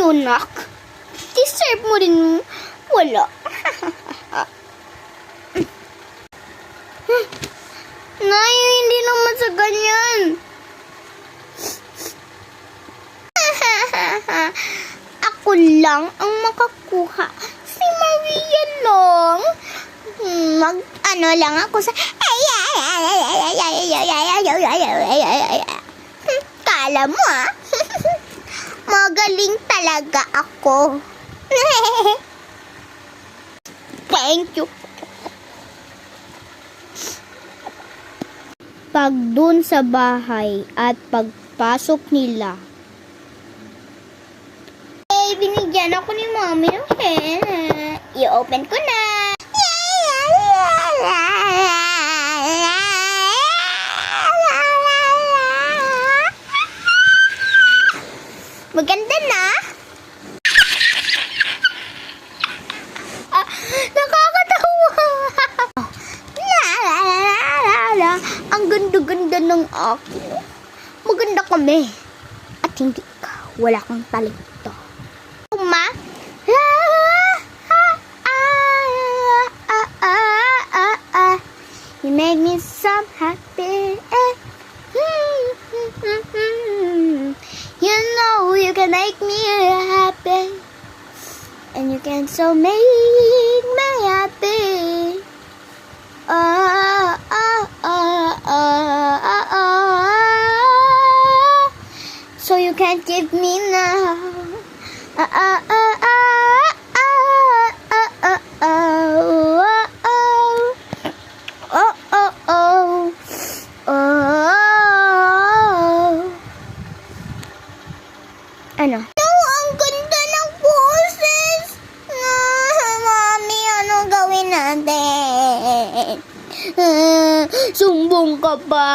yun, nak. Deserve mo rin wala. Nay, hindi naman sa ganyan. Ako lang ang makakuha. Si Maria lang. Mag-ano lang ako sa... Kala mo, ah? Magaling talaga ako. Thank you. Pag dun sa bahay at pagpasok nila, binigyan ako ni Mami ng pen. I-open ko na. Maganda na. Nakakatawa. Ang ganda-ganda ng ako. Maganda kami. At hindi ka. Wala kang talento. Ma? You make me so happy. You know you can make me happy. And you can so make me happy. So you can't give me now. Ano? Ang ganda ng boses! Mami, anong gawin natin? Sumbong ka pa!